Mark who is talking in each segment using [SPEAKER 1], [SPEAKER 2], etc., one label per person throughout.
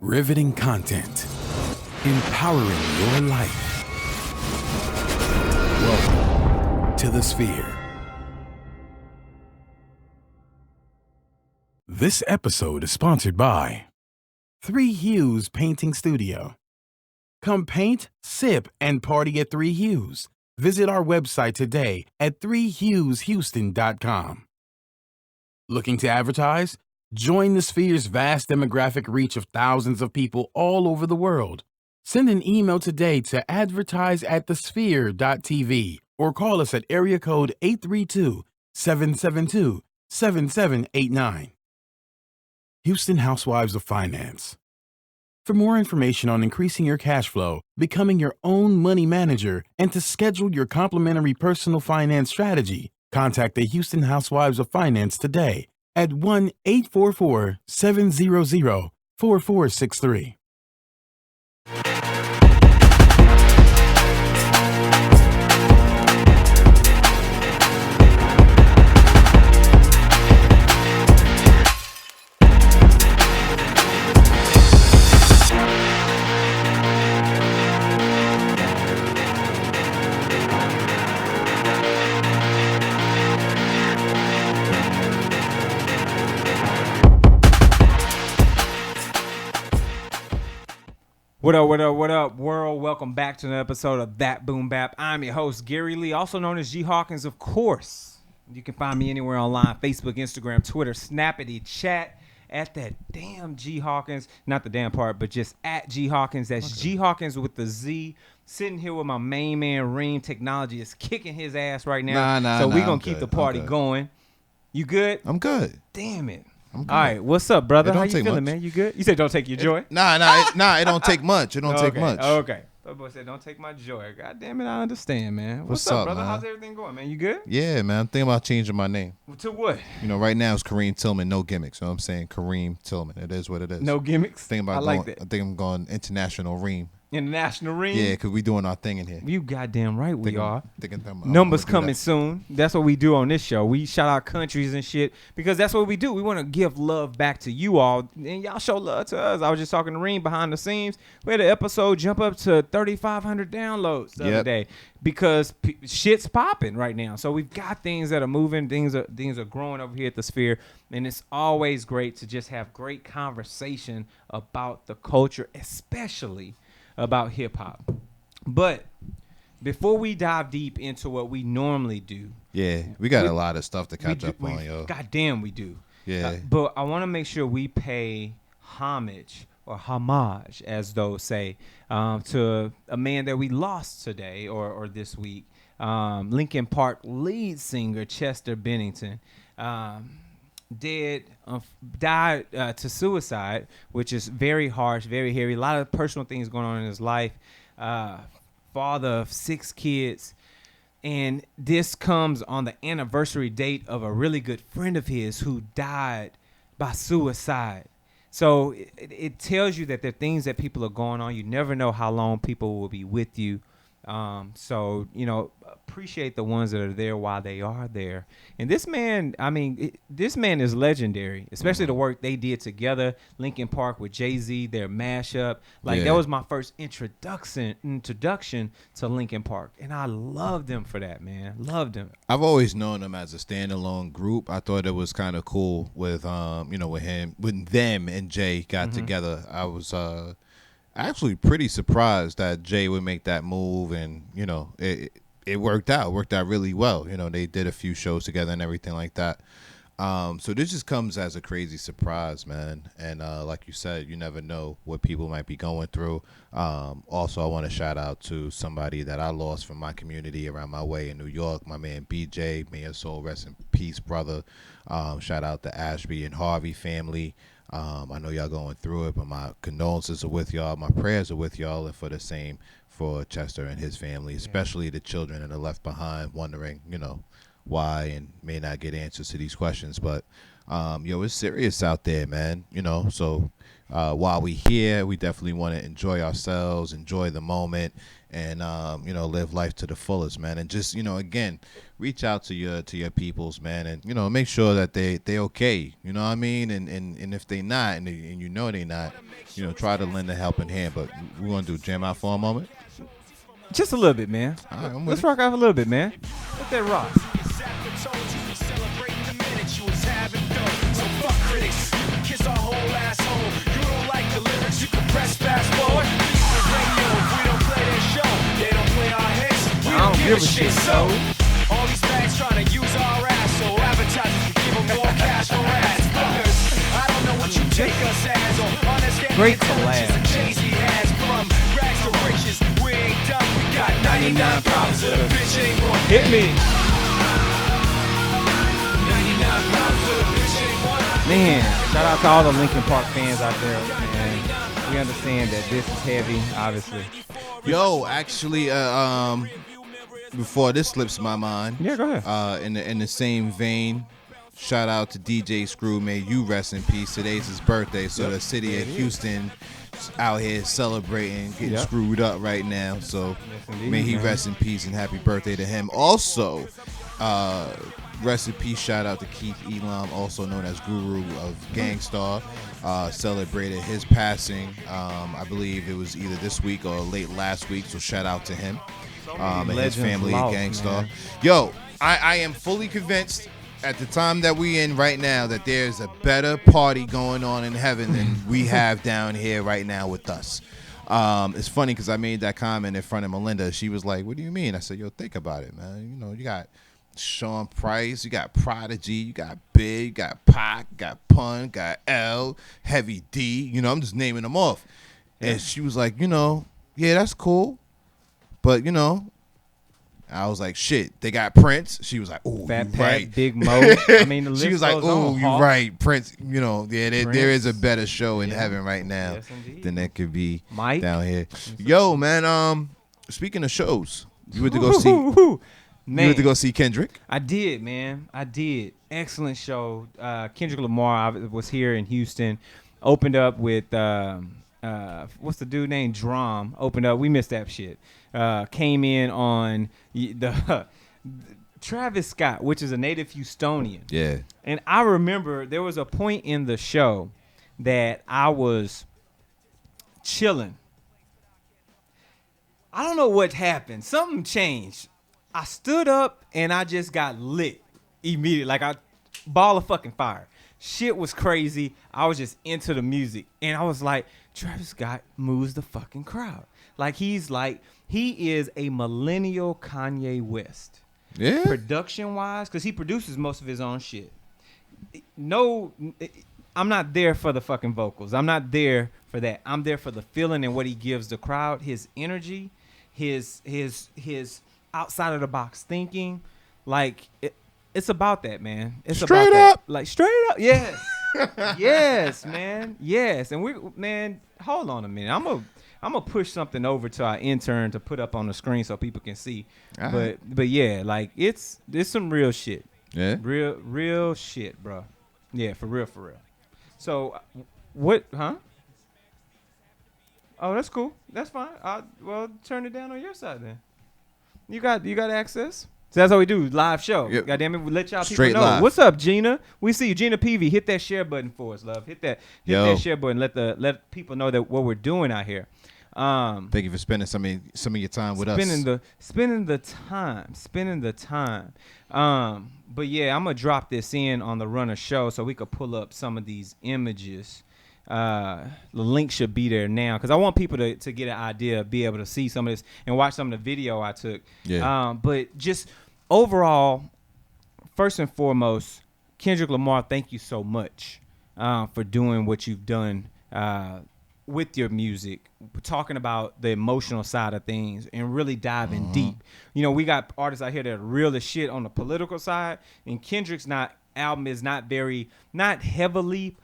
[SPEAKER 1] Riveting content. Empowering your life. Welcome to the Sphere. This episode is sponsored by 3 Hues Painting Studio. Come paint, sip, and party at 3 Hues. Visit our website today at 3hueshouston.com. Looking to advertise? Join the Sphere's vast demographic reach of thousands of people all over the world. Send an email today to advertise@thesphere.tv or call us at area code 832-772-7789. Houston Housewives of Finance. For more information on increasing your cash flow, becoming your own money manager, and to schedule your complimentary personal finance strategy, contact the Houston Housewives of Finance today at 1-844-700-4463.
[SPEAKER 2] What up, world? Welcome back to another episode of That Boom Bap. I'm your host, Gary Lee, also known as G Hawkins, of course. You can find me anywhere online, Facebook, Instagram, Twitter, Snappity, chat, at that damn G Hawkins. Not the damn part, but just at G Hawkins. That's okay. G Hawkins with the Z. Sitting here with my main man, Reem. Technology is kicking his ass right now. So we're going to keep the party going. You good?
[SPEAKER 3] I'm good.
[SPEAKER 2] Damn it. All right, what's up, brother? How you feeling, man? You good? You said don't take your joy?
[SPEAKER 3] Nah, it don't take much. It don't take much.
[SPEAKER 2] Okay. That boy said don't take my joy. God damn it, I understand, man. What's up, brother? Man? How's everything going, man? You good?
[SPEAKER 3] Yeah, man. I'm thinking about changing my name.
[SPEAKER 2] To what?
[SPEAKER 3] You know, right now it's Kareem Tillman, no gimmicks. You know what I'm saying? Kareem Tillman. It is what it is.
[SPEAKER 2] No gimmicks?
[SPEAKER 3] I like that. I think I'm going international Reem.
[SPEAKER 2] International Reem?
[SPEAKER 3] Yeah, because we doing our thing in here.
[SPEAKER 2] You goddamn right we are.
[SPEAKER 3] Thinking
[SPEAKER 2] Numbers coming soon. That's what we do on this show. We shout out countries and shit because that's what we do. We want to give love back to you all, and y'all show love to us. I was just talking to Reem behind the scenes. We had an episode jump up to 3,500 downloads the other day because shit's popping right now. So we've got things that are moving. Things are growing over here at the Sphere, and it's always great to just have great conversation about the culture, especially about hip-hop. But before we dive deep into what we normally do,
[SPEAKER 3] we got a lot of stuff to catch up on, yo.
[SPEAKER 2] Goddamn, we do.
[SPEAKER 3] Yeah.
[SPEAKER 2] But I want to make sure we pay homage, as those say, to a man that we lost today or this week, Linkin Park lead singer Chester Bennington. Died to suicide, which is very harsh, very hairy. A lot of personal things going on in his life. Father of 6 kids. And this comes on the anniversary date of a really good friend of his who died by suicide. So it tells you that there are things that people are going on. You never know how long people will be with you. So, you know, appreciate the ones that are there while they are there. And this man, this man is legendary, especially the work they did together. Linkin Park with Jay-Z, their mashup. That was my first introduction to Linkin Park. And I loved them for that, man. Loved them.
[SPEAKER 3] I've always known them as a standalone group. I thought it was kind of cool with, when them and Jay got together. I was, actually pretty surprised that Jay would make that move, and it worked out really well. They did a few shows together and everything like that. So this just comes as a crazy surprise, man. And like you said, you never know what people might be going through. Also, I want to shout out to somebody that I lost from my community around my way in New York, my man BJ. May his soul rest in peace, brother. Shout out to Ashby and Harvey family. I know y'all going through it, but my condolences are with y'all. My prayers are with y'all, and for the same for Chester and his family, especially the children that are left behind, wondering, why, and may not get answers to these questions. But It's serious out there, man. So while we here, we definitely want to enjoy ourselves, enjoy the moment, and live life to the fullest, man. And just again, reach out to your peoples, man, and make sure that they okay. You know what I mean? And if they not, and they not, try to lend a helping hand. But we're gonna do jam out for a moment.
[SPEAKER 2] Just a little bit, man.
[SPEAKER 3] All right,
[SPEAKER 2] Let's rock out a little bit, man. Let that rock. I don't give a shit, so all these fags trying to use our ass, so advertisers can give them more cash for ass fuckers. I don't know what you take us as, or understand. Great collab. From rags to riches, we ain't done. We got 99 problems, so the bitch ain't one. Hit me. 99 problems, so the bitch ain't one. Man, shout out to all the Linkin Park fans out there, man. We understand that this is heavy, obviously.
[SPEAKER 3] Yo, actually, before this slips my mind,
[SPEAKER 2] yeah, go ahead.
[SPEAKER 3] In the same vein, shout out to DJ Screw. May you rest in peace. Today's his birthday, so the city of Houston out here celebrating, getting screwed up right now. So may he rest in peace and happy birthday to him. Also, rest in peace. Shout out to Keith Elam, also known as Guru of Gangstar. Celebrated his passing. I believe it was either this week or late last week. So shout out to him. And his family at Gangstar. Man. Yo, I am fully convinced at the time that we in right now that there's a better party going on in heaven than we have down here right now with us. It's funny because I made that comment in front of Melinda. She was like, what do you mean? I said, yo, think about it, man. You got Sean Price, you got Prodigy, you got Big, you got Pac, you got Pun, got L, Heavy D. I'm just naming them off. Yeah. And she was like, yeah, that's cool. But, I was like, shit, they got Prince. She was like, oh,
[SPEAKER 2] Fat
[SPEAKER 3] you
[SPEAKER 2] Pat,
[SPEAKER 3] right.
[SPEAKER 2] Big Mo. I mean, the list
[SPEAKER 3] she was like, oh, you right. Prince, there is a better show in heaven right now than that could be Mike down here. Yo, man, speaking of shows, you went to go see
[SPEAKER 2] man,
[SPEAKER 3] you went to go see Kendrick?
[SPEAKER 2] I did, man. I did. Excellent show. Kendrick Lamar was here in Houston. Opened up with what's the dude named Drum? Opened up. We missed that shit. Came in on the Travis Scott, which is a native Houstonian.
[SPEAKER 3] Yeah.
[SPEAKER 2] And I remember there was a point in the show that I was chilling. I don't know what happened. Something changed. I stood up and I just got lit immediately. Like a ball of fucking fire. Shit was crazy. I was just into the music. And I was like, Travis Scott moves the fucking crowd. Like he is a millennial Kanye West.
[SPEAKER 3] Yeah.
[SPEAKER 2] Production wise, because he produces most of his own shit. No, I'm not there for the fucking vocals. I'm not there for that. I'm there for the feeling and what he gives the crowd, his energy, his outside of the box thinking. Like it's about that, man. It's
[SPEAKER 3] straight
[SPEAKER 2] about
[SPEAKER 3] up.
[SPEAKER 2] That. Like straight up. Yes. Yes, man. Yes. And hold on a minute. I'm gonna push something over to our intern to put up on the screen so people can see. But yeah, like it's some real shit.
[SPEAKER 3] Yeah.
[SPEAKER 2] Real shit, bro. Yeah, for real. So what, huh? Oh, that's cool. That's fine. Well, turn it down on your side then. You got access? So that's how we do live show.
[SPEAKER 3] Yep.
[SPEAKER 2] God damn it, we let y'all
[SPEAKER 3] Straight
[SPEAKER 2] people know.
[SPEAKER 3] live.
[SPEAKER 2] What's up, Gina? We see you, Gina Peavy. Hit that share button for us, love. Hit that share button. Let people know that what we're doing out here.
[SPEAKER 3] Thank you for spending some of your time with us.
[SPEAKER 2] Spending the time. But yeah, I'm gonna drop this in on the Runner Show so we could pull up some of these images. The link should be there now because I want people to get an idea, be able to see some of this and watch some of the video I took.
[SPEAKER 3] Yeah.
[SPEAKER 2] But just overall, first and foremost, Kendrick Lamar, thank you so much for doing what you've done with your music, talking about the emotional side of things and really diving deep. We got artists out here that are real as shit on the political side, and Kendrick's album is not heavily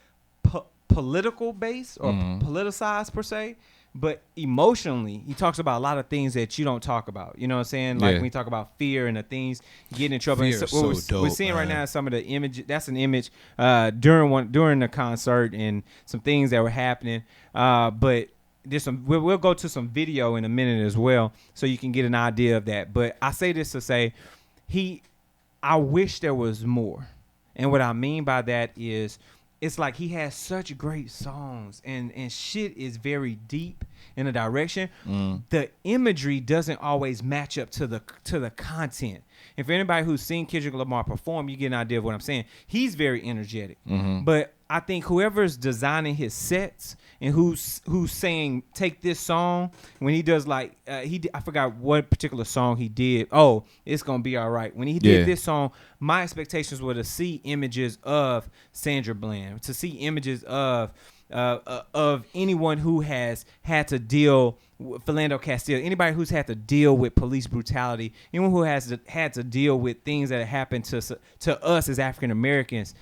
[SPEAKER 2] political based or politicized per se. but emotionally, he talks about a lot of things that you don't talk about. You know what I'm saying? Like when we talk about fear and the things getting in trouble.
[SPEAKER 3] Fear
[SPEAKER 2] And
[SPEAKER 3] is so dope,
[SPEAKER 2] we're seeing right
[SPEAKER 3] man.
[SPEAKER 2] now some of the image. That's an image during the concert and some things that were happening. But there's some. We'll go to some video in a minute as well, so you can get an idea of that. But I say this to say, I wish there was more. And what I mean by that is it's like he has such great songs and shit is very deep in a direction. The imagery doesn't always match up to the content. And for anybody who's seen Kendrick Lamar perform, you get an idea of what I'm saying. He's very energetic. But I think whoever's designing his sets and who's saying take this song when he does like I forgot what particular song he did. Oh, it's gonna be all right. When he did this song, my expectations were to see images of Sandra Bland, to see images of anyone who has had to deal with Philando Castile, anybody who's had to deal with police brutality, anyone who has had to deal with things that happen to us as African Americans.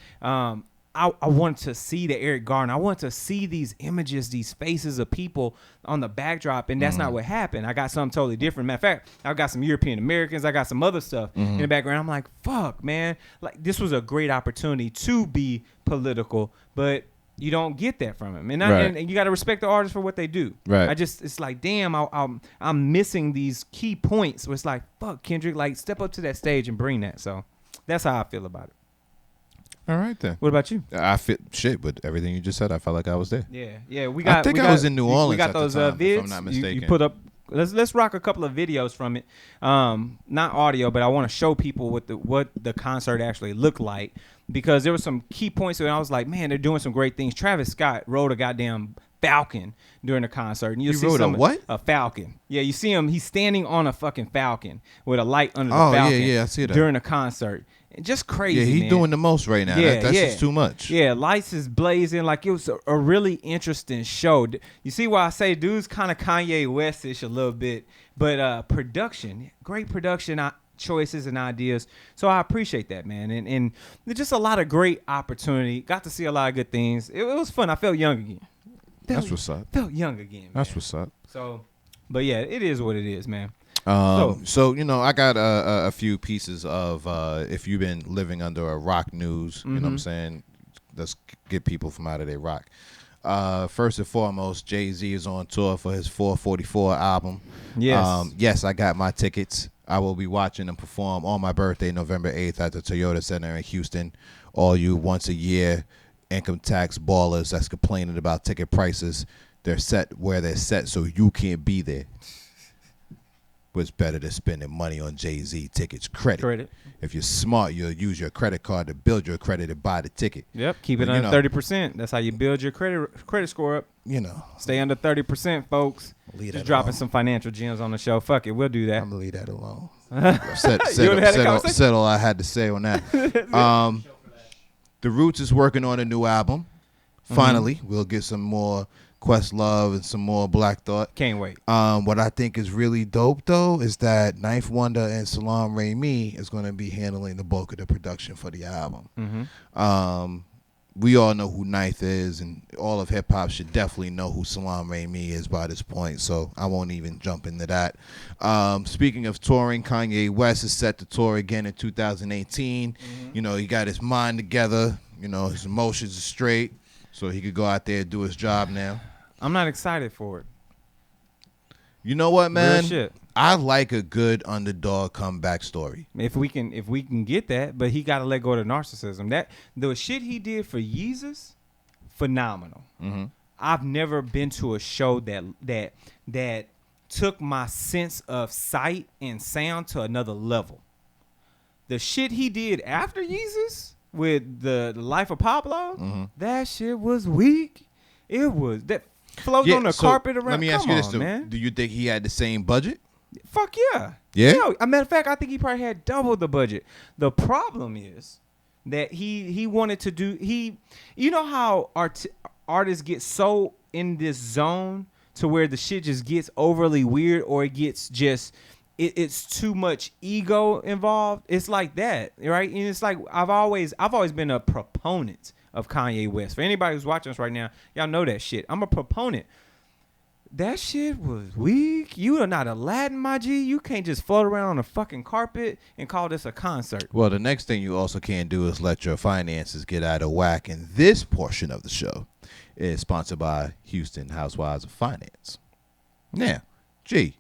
[SPEAKER 2] I wanted to see the Eric Garner. I wanted to see these images, these faces of people on the backdrop, and that's not what happened. I got something totally different. Matter of fact, I got some European Americans. I got some other stuff in the background. I'm like, fuck, man. Like, this was a great opportunity to be political, but you don't get that from him. And you got to respect the artists for what they do.
[SPEAKER 3] Right.
[SPEAKER 2] It's like, damn, I'm missing these key points where it's like, fuck, Kendrick, like, step up to that stage and bring that. So that's how I feel about it.
[SPEAKER 3] All right then.
[SPEAKER 2] What about you?
[SPEAKER 3] I feel shit, but everything you just said, I felt like I was there.
[SPEAKER 2] Yeah.
[SPEAKER 3] I think I was in New Orleans.
[SPEAKER 2] We got
[SPEAKER 3] at
[SPEAKER 2] those
[SPEAKER 3] the time,
[SPEAKER 2] vids.
[SPEAKER 3] if I'm not mistaken.
[SPEAKER 2] You put up. Let's rock a couple of videos from it. Not audio, but I want to show people what the concert actually looked like, because there were some key points where I was like, man, they're doing some great things. Travis Scott rode a goddamn falcon during the concert, and you see
[SPEAKER 3] rode
[SPEAKER 2] a falcon. Yeah, you see him. He's standing on a fucking falcon with a light under the falcon.
[SPEAKER 3] Yeah, I see that
[SPEAKER 2] during the concert. And just crazy.
[SPEAKER 3] Yeah, he's
[SPEAKER 2] man.
[SPEAKER 3] doing the most right now. That's just too much.
[SPEAKER 2] Yeah, lights is blazing. Like, it was a really interesting show. You see why I say dude's kind of Kanye West-ish a little bit, but great production choices and ideas. So I appreciate that, man. And there's just a lot of great opportunity. Got to see a lot of good things. It was fun. I felt young again.
[SPEAKER 3] That's what's up.
[SPEAKER 2] Felt young again, man.
[SPEAKER 3] That's what's up.
[SPEAKER 2] So, but yeah, it is what it is, man.
[SPEAKER 3] So I got a few pieces of if you've been living under a rock news, you know what I'm saying? Let's get people from out of their rock. First and foremost, Jay-Z is on tour for his 444 album.
[SPEAKER 2] Yes.
[SPEAKER 3] Yes, I got my tickets. I will be watching him perform on my birthday, November 8th, at the Toyota Center in Houston. All you once a year income tax ballers that's complaining about ticket prices, they're set where they're set so you can't be there. It's better than spending money on Jay-Z tickets. Credit. If you're smart, you'll use your credit card to build your credit and buy the ticket.
[SPEAKER 2] Yep. Keep it under 30%. That's how you build your credit score up. Stay under 30%, folks. Just dropping some financial gems on the show. Fuck it, we'll do that.
[SPEAKER 3] I'm gonna leave that alone. Said all I had to say on that. The Roots is working on a new album. Finally, we'll get some more Questlove and some more Black Thought.
[SPEAKER 2] Can't wait.
[SPEAKER 3] What I think is really dope, though, is that Ninth Wonder and Salaam Remi is going to be handling the bulk of the production for the album. We all know who Ninth is, and all of hip-hop should definitely know who Salaam Remi is by this point, so I won't even jump into that. Speaking of touring, Kanye West is set to tour again in 2018. He got his mind together. His emotions are straight, so he could go out there and do his job now.
[SPEAKER 2] I'm not excited for it.
[SPEAKER 3] You know what, man?
[SPEAKER 2] Real shit.
[SPEAKER 3] I like a good underdog comeback story.
[SPEAKER 2] If we can get that, but he got to let go of the narcissism. That the shit he did for Yeezus, phenomenal. I've never been to a show that took my sense of sight and sound to another level. The shit he did after Yeezus with the Life of Pablo, that shit was weak. It was that floating on the carpet around.
[SPEAKER 3] Let me ask you this,
[SPEAKER 2] man.
[SPEAKER 3] Do you think he had the same budget?
[SPEAKER 2] Fuck yeah.
[SPEAKER 3] Yeah?
[SPEAKER 2] As a matter of fact, I think he probably had double the budget. The problem is that he wanted to do you know how artists get so in this zone to where the shit just gets overly weird, or it gets just it's too much ego involved. It's like that, right? And it's like I've always been a proponent of Kanye West. For anybody who's watching us right now, y'all know that shit. I'm a proponent. That shit was weak. You are not Aladdin, my G. You can't just float around on a fucking carpet and call this a concert.
[SPEAKER 3] Well, the next thing you also can't do is let your finances get out of whack. And this portion of the show is sponsored by Houston Housewives of Finance. Now, G,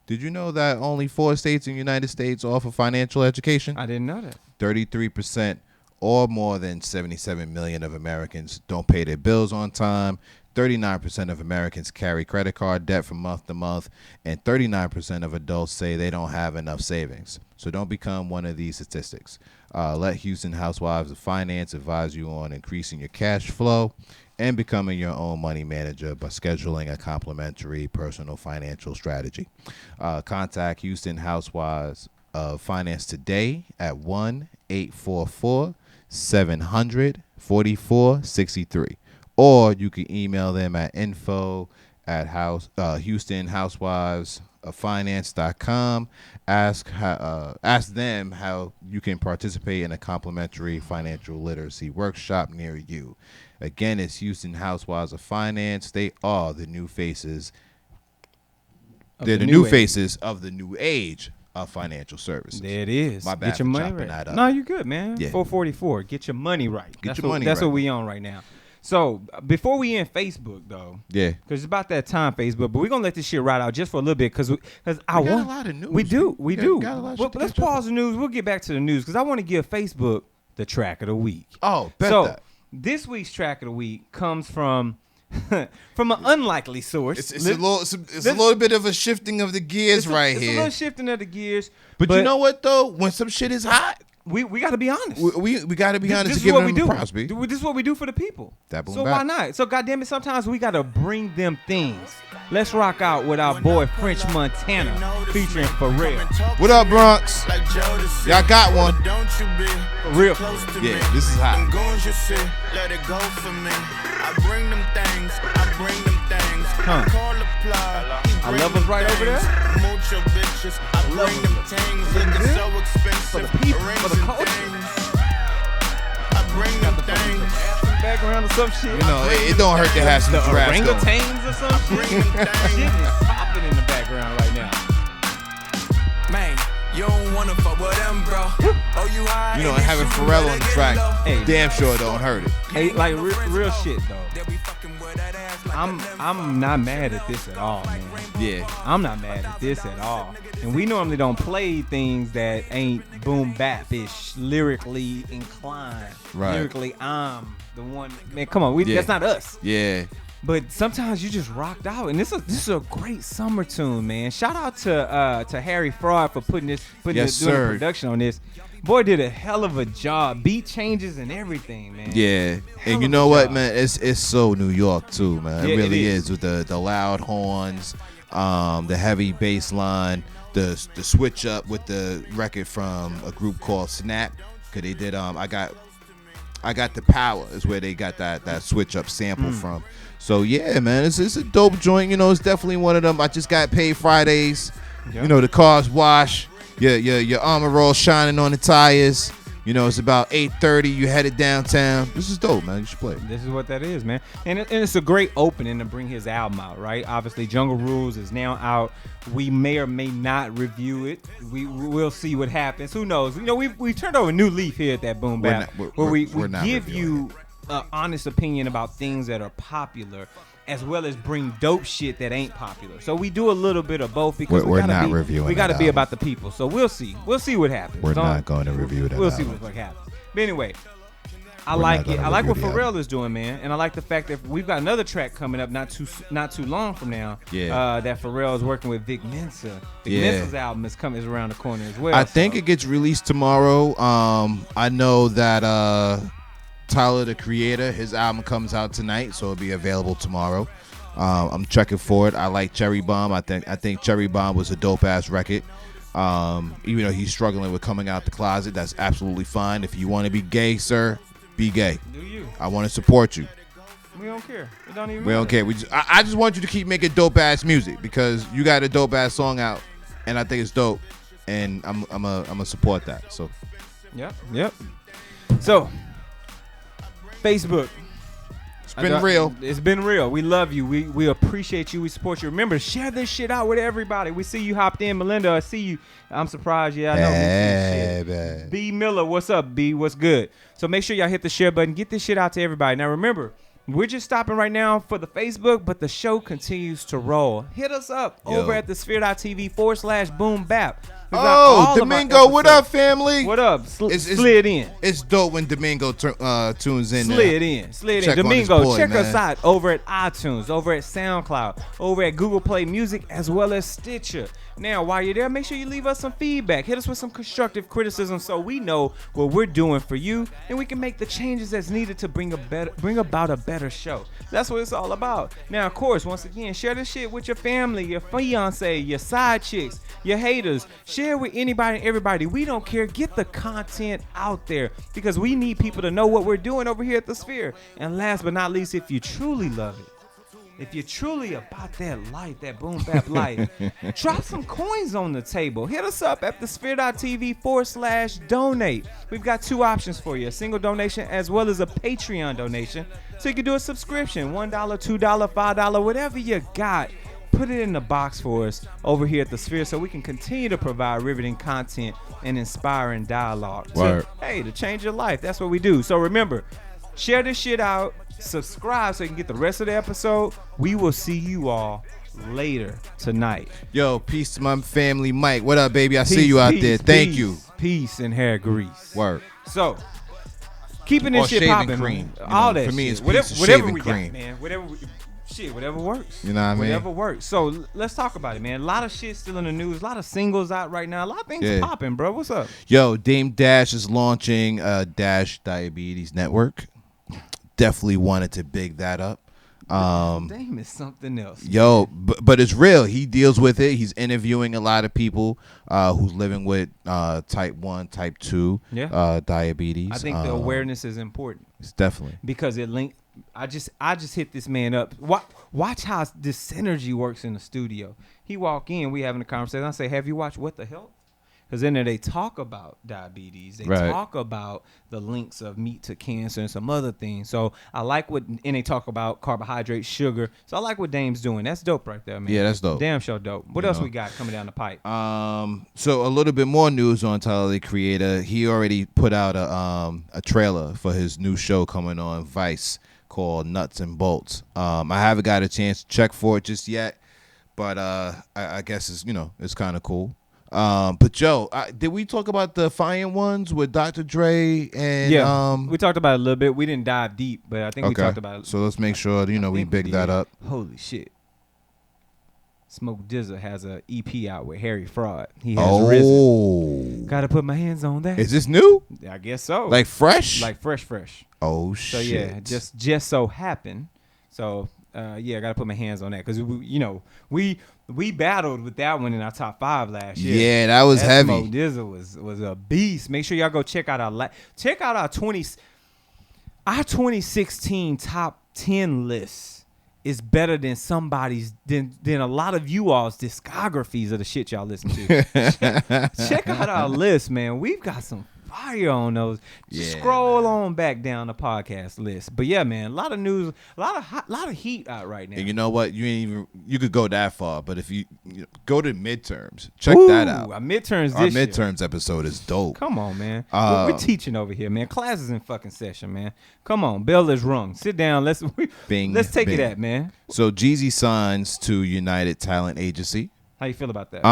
[SPEAKER 3] did you know that only 4 states in the United States offer financial education?
[SPEAKER 2] I didn't know that.
[SPEAKER 3] 33% or more than 77 million of Americans don't pay their bills on time. 39% of Americans carry credit card debt from month to month, and 39% of adults say they don't have enough savings. So don't become one of these statistics. Let Houston Housewives of Finance advise you on increasing your cash flow and becoming your own money manager by scheduling a complimentary personal financial strategy. Contact Houston Housewives of Finance today at 1-844-700-4463. Or you can email them at info@HoustonHousewivesOfFinance.com. Ask them how you can participate in a complimentary financial literacy workshop near you. Again, it's Houston Housewives of Finance. They are the new faces. They're the new faces of the new age of financial services.
[SPEAKER 2] There it is.
[SPEAKER 3] My bad
[SPEAKER 2] Get your
[SPEAKER 3] for
[SPEAKER 2] money
[SPEAKER 3] chopping
[SPEAKER 2] right.
[SPEAKER 3] that up.
[SPEAKER 2] No, you're good, man.
[SPEAKER 3] Yeah.
[SPEAKER 2] 444. Get your money right.
[SPEAKER 3] That's
[SPEAKER 2] what we on right now. So before we end Facebook though,
[SPEAKER 3] Yeah.
[SPEAKER 2] because it's about that time, Facebook. But we're gonna let this shit ride out just for a little bit because I
[SPEAKER 3] got
[SPEAKER 2] want
[SPEAKER 3] a lot of news.
[SPEAKER 2] We do.
[SPEAKER 3] Got a lot of shit to
[SPEAKER 2] Let's
[SPEAKER 3] catch up
[SPEAKER 2] pause the news. We'll get back to the news because I want to give Facebook the track of the week.
[SPEAKER 3] Oh, bet
[SPEAKER 2] so
[SPEAKER 3] that.
[SPEAKER 2] this week's track of the week comes from from an unlikely source.
[SPEAKER 3] It's a little bit of a shifting of the gears
[SPEAKER 2] It's
[SPEAKER 3] here.
[SPEAKER 2] a little shifting of the gears.
[SPEAKER 3] But you know what though? When some shit is hot,
[SPEAKER 2] we got to be honest.
[SPEAKER 3] we got to be honest.
[SPEAKER 2] This
[SPEAKER 3] to
[SPEAKER 2] is what
[SPEAKER 3] give
[SPEAKER 2] we
[SPEAKER 3] them
[SPEAKER 2] do.
[SPEAKER 3] props, B.
[SPEAKER 2] This is what we do for the people.
[SPEAKER 3] That boom
[SPEAKER 2] So
[SPEAKER 3] bap.
[SPEAKER 2] why not? So goddamn it, sometimes we gotta bring them things. Let's rock out with our boy French Montana featuring Pharrell.
[SPEAKER 3] What up, Bronx? Y'all got one.
[SPEAKER 2] For real.
[SPEAKER 3] Yeah, this is hot.
[SPEAKER 4] Let it go for me. I bring them things.
[SPEAKER 2] Huh.
[SPEAKER 4] Call the plug.
[SPEAKER 2] I love us right over there.
[SPEAKER 4] Mucho bitches. I
[SPEAKER 2] love
[SPEAKER 4] bring them
[SPEAKER 2] them.
[SPEAKER 4] things.
[SPEAKER 2] Looking
[SPEAKER 4] Looking
[SPEAKER 2] good.
[SPEAKER 4] so expensive.
[SPEAKER 2] For the people,
[SPEAKER 4] Rings
[SPEAKER 2] for the
[SPEAKER 4] and
[SPEAKER 2] culture.
[SPEAKER 4] things. I bring them things.
[SPEAKER 2] Some background or some shit.
[SPEAKER 3] You know, it don't hurt to have some
[SPEAKER 2] The
[SPEAKER 3] draft going.
[SPEAKER 2] orangutans or some shit. Shit is popping in the background right now.
[SPEAKER 4] Man, you don't wanna fuck with them, bro. Oh, you high?
[SPEAKER 3] You know, having Pharrell on the track,
[SPEAKER 2] Hey.
[SPEAKER 3] damn sure don't hurt it.
[SPEAKER 2] Hey, like real shit though. I'm not mad at this at all, man.
[SPEAKER 3] Yeah.
[SPEAKER 2] I'm not mad at this at all. And we normally don't play things that ain't boom bap-ish, lyrically inclined.
[SPEAKER 3] Right.
[SPEAKER 2] Lyrically, I'm the one. Man, come on,
[SPEAKER 3] Yeah.
[SPEAKER 2] that's not us.
[SPEAKER 3] Yeah.
[SPEAKER 2] But sometimes you just rocked out, and this is a great summer tune, man. Shout out to Harry Fraud for putting
[SPEAKER 3] Yes,
[SPEAKER 2] doing the
[SPEAKER 3] sir.
[SPEAKER 2] production on this. Boy did a hell of a job, beat changes and everything, man.
[SPEAKER 3] Yeah.
[SPEAKER 2] Hell
[SPEAKER 3] And you
[SPEAKER 2] of
[SPEAKER 3] know
[SPEAKER 2] a
[SPEAKER 3] what,
[SPEAKER 2] job.
[SPEAKER 3] man? It's so New York too, man.
[SPEAKER 2] Yeah,
[SPEAKER 3] It
[SPEAKER 2] it
[SPEAKER 3] really
[SPEAKER 2] is.
[SPEAKER 3] is with the loud horns, the heavy bass line, the switch up with the record from a group called Snap. Cause they did I got the power is where they got that switch up sample from. So yeah, man, it's a dope joint. You know, it's definitely one of them. I just got paid Fridays.
[SPEAKER 2] Yep.
[SPEAKER 3] You know, the cars wash. Your armor roll shining on the tires. You know, it's about 8:30. You headed downtown. This is dope, man. You should play it.
[SPEAKER 2] This is what that is, man. And it's a great opening to bring his album out, right? Obviously, Jungle Rules is now out. We may or may not review it. We'll see what happens. Who knows? You know, we turned over a new leaf here at that Boom Bap, where we
[SPEAKER 3] we're not
[SPEAKER 2] give
[SPEAKER 3] reviewing
[SPEAKER 2] you an honest opinion about things that are popular, as well as bring dope shit that ain't popular. So we do a little bit of both because
[SPEAKER 3] We're not reviewing
[SPEAKER 2] We got to
[SPEAKER 3] that
[SPEAKER 2] be
[SPEAKER 3] album.
[SPEAKER 2] about the people. So we'll see. We'll see what happens.
[SPEAKER 3] We're not going to review that
[SPEAKER 2] We'll see
[SPEAKER 3] album.
[SPEAKER 2] what happens. But anyway, I
[SPEAKER 3] We're
[SPEAKER 2] like
[SPEAKER 3] not
[SPEAKER 2] it.
[SPEAKER 3] gonna
[SPEAKER 2] I like what
[SPEAKER 3] review the
[SPEAKER 2] Pharrell
[SPEAKER 3] album.
[SPEAKER 2] is doing, man, and I like the fact that we've got another track coming up not too long from now.
[SPEAKER 3] Yeah.
[SPEAKER 2] That Pharrell is working with Vic Mensa. Vic
[SPEAKER 3] Yeah.
[SPEAKER 2] Mensa's album is around the corner as well.
[SPEAKER 3] I think
[SPEAKER 2] so.
[SPEAKER 3] it gets released tomorrow. I know that Tyler, the Creator, his album comes out tonight, so it'll be available tomorrow. I'm checking for it. I like Cherry Bomb. I think Cherry Bomb was a dope ass record. Even though he's struggling with coming out the closet, that's absolutely fine. If you want to be gay, sir, be gay.
[SPEAKER 2] Do you?
[SPEAKER 3] I want to support you.
[SPEAKER 2] We don't care. It don't even
[SPEAKER 3] We don't
[SPEAKER 2] matter.
[SPEAKER 3] care. I just want you to keep making dope ass music because you got a dope ass song out, and I think it's dope, and I'm a support that. So
[SPEAKER 2] Yep. So, Facebook.
[SPEAKER 3] been real.
[SPEAKER 2] It's been real. We love you. We appreciate you. We support you. Remember, share this shit out with everybody. We see you hopped in. Melinda, I see you. I'm surprised. Yeah, I know.
[SPEAKER 3] Hey,
[SPEAKER 2] Shit. B. Miller, what's up, B? What's good? So make sure y'all hit the share button. Get this shit out to everybody. Now, remember, we're just stopping right now for the Facebook, but the show continues to roll. Hit us up over at the sphere.tv/BoomBap.
[SPEAKER 3] Domingo, what up, family?
[SPEAKER 2] What up? Slid in.
[SPEAKER 3] It's dope when Domingo tunes in.
[SPEAKER 2] Slid in. Domingo, check us out over at iTunes, over at SoundCloud, over at Google Play Music, as well as Stitcher. Now, while you're there, make sure you leave us some feedback. Hit us with some constructive criticism so we know what we're doing for you, and we can make the changes that's needed to bring about a better show. That's what it's all about. Now, of course, once again, share this shit with your family, your fiance, your side chicks, your haters. Share with anybody and everybody. We don't care. Get the content out there because we need people to know what we're doing over here at the Sphere. And last but not least, if you truly love it, if you're truly about that life, that boom bap life, drop some coins on the table. Hit us up at thesphere.tv/donate. We've got two options for you, a single donation as well as a Patreon donation. So you can do a subscription, $1, $2, $5, whatever you got. Put it in the box for us over here at the Sphere so we can continue to provide riveting content and inspiring dialogue to change your life. That's what we do. So remember, share this shit out. Subscribe so you can get the rest of the episode. We will see you all later tonight.
[SPEAKER 3] Yo, peace to my family. Mike, what up, baby? I see you out there. Thank you.
[SPEAKER 2] Peace and hair grease.
[SPEAKER 3] Word.
[SPEAKER 2] So, keeping this shit popping.
[SPEAKER 3] Cream.
[SPEAKER 2] All that
[SPEAKER 3] for me,
[SPEAKER 2] shit.
[SPEAKER 3] it's
[SPEAKER 2] whatever we
[SPEAKER 3] cream.
[SPEAKER 2] got, man. Whatever works.
[SPEAKER 3] You know what I mean?
[SPEAKER 2] Whatever works. So let's talk about it, man. A lot of shit still in the news. A lot of singles out right now. A lot of things popping, bro. What's up?
[SPEAKER 3] Yo, Dame Dash is launching a Dash Diabetes Network. Definitely wanted to big that up.
[SPEAKER 2] Dame is something else.
[SPEAKER 3] Yo, but it's real. He deals with it. He's interviewing a lot of people who's living with type 1, type 2 diabetes.
[SPEAKER 2] I think the awareness is important.
[SPEAKER 3] It's definitely.
[SPEAKER 2] Because it linked. I just hit this man up. Watch how this synergy works in the studio. He walk in, we having a conversation. I say, have you watched What the Health? Because in there they talk about diabetes. They talk about the links of meat to cancer and some other things. So I like and they talk about carbohydrates, sugar. So I like what Dame's doing. That's dope right there, man.
[SPEAKER 3] Yeah, that's dope.
[SPEAKER 2] Damn sure dope. What else we got coming down the pipe?
[SPEAKER 3] So a little bit more news on Tyler, the Creator. He already put out a trailer for his new show coming on Vice called Nuts and Bolts. I haven't got a chance to check for it just yet, but I guess it's kind of cool. But Joe, did we talk about the Defiant Ones with Dr. Dre and
[SPEAKER 2] we talked about it a little bit. We didn't dive deep, but I think we talked about it.
[SPEAKER 3] So let's make sure we big that up.
[SPEAKER 2] Holy shit. Smoke DZA has a EP out with Harry Fraud. He has Risen. Gotta put my hands on that.
[SPEAKER 3] Is this new?
[SPEAKER 2] I guess so.
[SPEAKER 3] Like fresh?
[SPEAKER 2] Like fresh.
[SPEAKER 3] Oh
[SPEAKER 2] so
[SPEAKER 3] shit.
[SPEAKER 2] Yeah, just so happened. So I gotta put my hands on that because we battled with that one in our top 5 last year.
[SPEAKER 3] Yeah, that was heavy.
[SPEAKER 2] Smoke DZA was a beast. Make sure y'all go check out our 2016 top 10 list. Is better than somebody's than a lot of you all's discographies of the shit y'all listen to. Check out our list, man. We've got some fire on those. Just scroll on back down the podcast list. But yeah, man, a lot of news, a lot of heat out right now.
[SPEAKER 3] And you know what? You could go that far, but if you go to midterms, check that out.
[SPEAKER 2] Our midterms
[SPEAKER 3] episode is dope.
[SPEAKER 2] Come on, man. We're teaching over here, man. Class is in fucking session, man. Come on, bell is rung. Sit down. Let's take it at, man.
[SPEAKER 3] So Jeezy signs to United Talent Agency.
[SPEAKER 2] How you feel about that?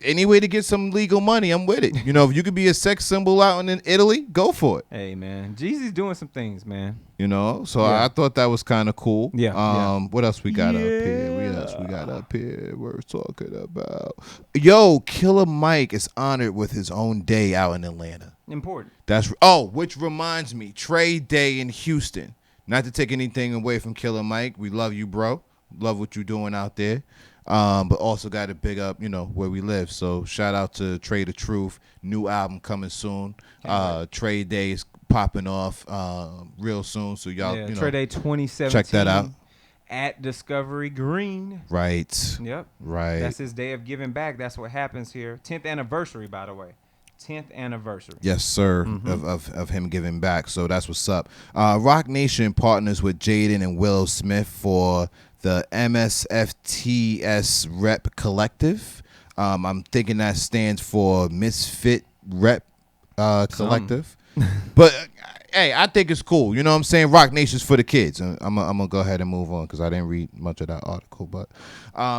[SPEAKER 3] Any way to get some legal money, I'm with it. If you could be a sex symbol out in Italy, go for it.
[SPEAKER 2] Hey, man, Jeezy's doing some things, man.
[SPEAKER 3] So I thought that was kind of cool.
[SPEAKER 2] Yeah.
[SPEAKER 3] What else we got up here? What else we got up here? We're talking about. Yo, Killer Mike is honored with his own day out in Atlanta.
[SPEAKER 2] Important.
[SPEAKER 3] Which reminds me, Trade Day in Houston. Not to take anything away from Killer Mike. We love you, bro. Love what you're doing out there. But also got to big up, where we live. So shout out to Trade the Truth. New album coming soon. Trade Day is popping off real soon. So y'all,
[SPEAKER 2] Trade Day 2017.
[SPEAKER 3] Check that out.
[SPEAKER 2] At Discovery Green.
[SPEAKER 3] Right.
[SPEAKER 2] Yep.
[SPEAKER 3] Right.
[SPEAKER 2] That's his day of giving back. That's what happens here. 10th anniversary, by the way. 10th anniversary.
[SPEAKER 3] Yes, sir, of him giving back. So that's what's up. Rock Nation partners with Jaden and Willow Smith for the MSFTS Rep Collective. I'm thinking that stands for Misfit Rep Collective. But hey, I think it's cool. You know what I'm saying? Rock Nation's for the kids. I'm gonna go ahead and move on because I didn't read much of that article. But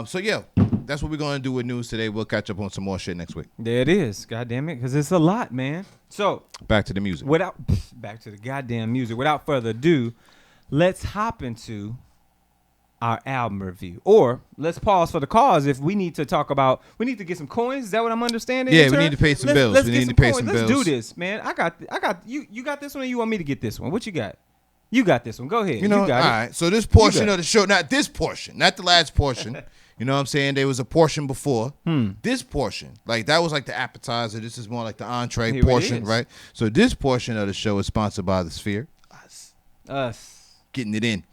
[SPEAKER 3] so yeah, that's what we're gonna do with news today. We'll catch up on some more shit next week.
[SPEAKER 2] There it is. God damn it, because it's a lot, man. So
[SPEAKER 3] Back to the music.
[SPEAKER 2] back to the goddamn music. Without further ado, let's hop into our album review, or let's pause for the cause if we need to talk about. We need to get some coins. Is that what I'm understanding?
[SPEAKER 3] Yeah, we need to pay some bills.
[SPEAKER 2] Let's
[SPEAKER 3] we
[SPEAKER 2] get
[SPEAKER 3] need
[SPEAKER 2] some
[SPEAKER 3] to pay
[SPEAKER 2] coins.
[SPEAKER 3] some
[SPEAKER 2] Let's
[SPEAKER 3] bills.
[SPEAKER 2] do this, man. I got you. You got this one, or you want me to get this one? What you got? You got this one. Go ahead.
[SPEAKER 3] You know,
[SPEAKER 2] got
[SPEAKER 3] all
[SPEAKER 2] it.
[SPEAKER 3] right. So this portion of the show, not this portion, not the last portion. You know what I'm saying? There was a portion before. This portion, like that was like the appetizer. This is more like the entree
[SPEAKER 2] Here it
[SPEAKER 3] portion,
[SPEAKER 2] is.
[SPEAKER 3] right? So this portion of the show is sponsored by The Sphere.
[SPEAKER 2] Us.
[SPEAKER 3] Getting it in.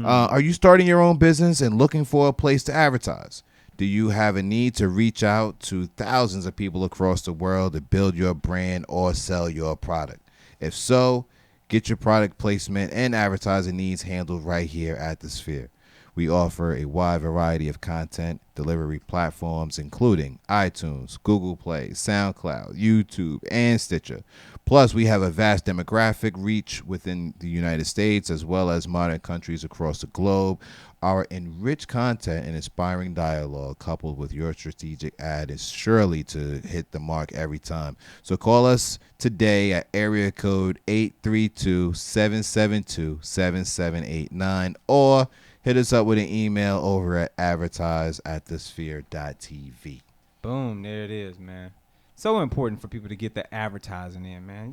[SPEAKER 3] Are you starting your own business and looking for a place to advertise? Do you have a need to reach out to thousands of people across the world to build your brand or sell your product? If so, get your product placement and advertising needs handled right here at The Sphere. We offer a wide variety of content delivery platforms, including iTunes, Google Play, SoundCloud, YouTube, and Stitcher. Plus, we have a vast demographic reach within the United States as well as modern countries across the globe. Our enriched content and inspiring dialogue coupled with your strategic ad is surely to hit the mark every time. So call us today at area code 832-772-7789 or hit us up with an email over at advertise@thesphere.tv.
[SPEAKER 2] Boom. There it is, man. So important for people to get the advertising in, man.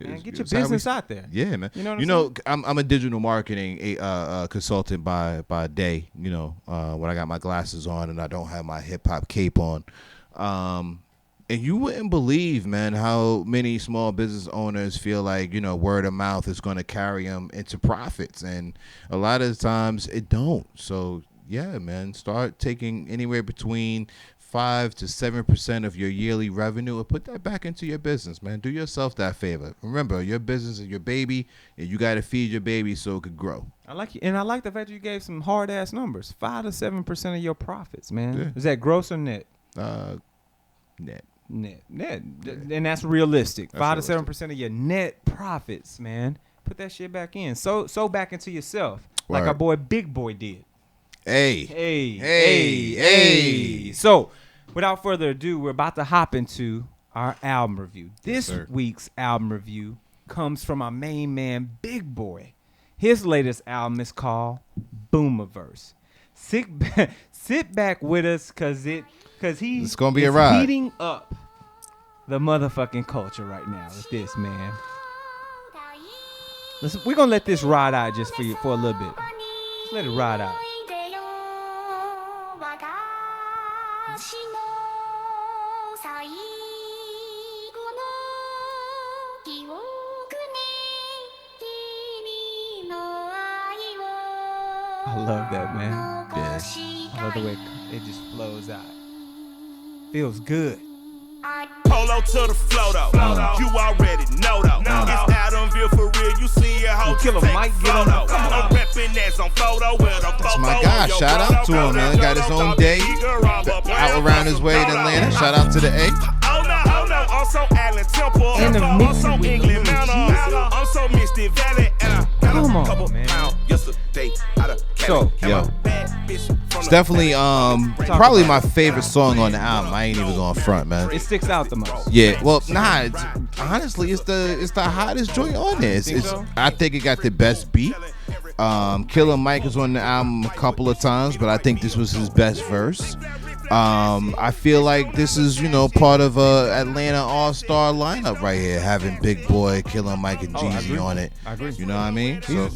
[SPEAKER 2] Man, get your business out there.
[SPEAKER 3] Yeah, man.
[SPEAKER 2] You know what
[SPEAKER 3] I'm a digital marketing consultant by day. You know, when I got my glasses on and I don't have my hip hop cape on. And you wouldn't believe, man, how many small business owners feel like, you know, word of mouth is going to carry them into profits. And a lot of the times it don't. So, yeah, man, start taking anywhere between 5 to 7% of your yearly revenue and put that back into your business, man. Do yourself that favor. Remember, your business is your baby, and you got to feed your baby so it could grow.
[SPEAKER 2] I like you, and I like the fact that you gave some hard ass numbers. 5 to 7% of your profits, man.
[SPEAKER 3] Yeah.
[SPEAKER 2] Is that gross or net?
[SPEAKER 3] Net.
[SPEAKER 2] Net, and that's realistic.
[SPEAKER 3] That's
[SPEAKER 2] 5 to
[SPEAKER 3] realistic.
[SPEAKER 2] 7% of your net profits, man. Put that shit back in. So back into yourself, like
[SPEAKER 3] Word.
[SPEAKER 2] our boy Big Boy did.
[SPEAKER 3] Hey.
[SPEAKER 2] So, without further ado, we're about to hop into our album review. This
[SPEAKER 3] sir.
[SPEAKER 2] week's album review comes from our main man, Big Boy. His latest album is called Boomiverse. Sit back with us, cause he's
[SPEAKER 3] It's gonna be a ride.
[SPEAKER 2] heating up the motherfucking culture right now with this, man. We're gonna let this ride out just for you for a little bit. Just let it ride out. I love that, man.
[SPEAKER 3] Yeah.
[SPEAKER 2] I love the way it just flows out. Feels good.
[SPEAKER 5] Polo to the flow though. You already know though. It's Adamville for real. You see a hoe.
[SPEAKER 2] Killer Mike, get on the- come on.
[SPEAKER 5] I'm reppin' as on photo with a
[SPEAKER 3] That's my guy. Shout out to him, man. Got his own day out around his way in Atlanta. Shout out to the A.
[SPEAKER 5] Oh no, also Allen Temple.
[SPEAKER 2] And the mixing
[SPEAKER 5] also
[SPEAKER 2] with
[SPEAKER 5] England
[SPEAKER 2] Lil
[SPEAKER 5] Manor.
[SPEAKER 2] Jeezy.
[SPEAKER 5] Also Misty Valley. And I got
[SPEAKER 2] Come
[SPEAKER 5] a
[SPEAKER 2] on,
[SPEAKER 5] couple
[SPEAKER 2] man.
[SPEAKER 5] pounds yesterday out of
[SPEAKER 2] So,
[SPEAKER 5] Cali.
[SPEAKER 3] yo.
[SPEAKER 5] Bad bitch from
[SPEAKER 3] It's
[SPEAKER 5] the
[SPEAKER 3] definitely probably
[SPEAKER 2] about
[SPEAKER 3] my favorite song on the album. I ain't even going front, man.
[SPEAKER 2] It sticks out the most.
[SPEAKER 3] Yeah, well, nah. Honestly, it's the hottest joint on there.
[SPEAKER 2] Think so?
[SPEAKER 3] I think it got the best beat. Killer Mike was on the album a couple of times, but I think this was his best verse. I feel like this is, you know, part of a Atlanta all-star lineup right here, having Big Boy, Killer Mike, and
[SPEAKER 2] I
[SPEAKER 3] Jeezy
[SPEAKER 2] agree.
[SPEAKER 3] on it.
[SPEAKER 2] I agree.
[SPEAKER 3] You know what I mean? So,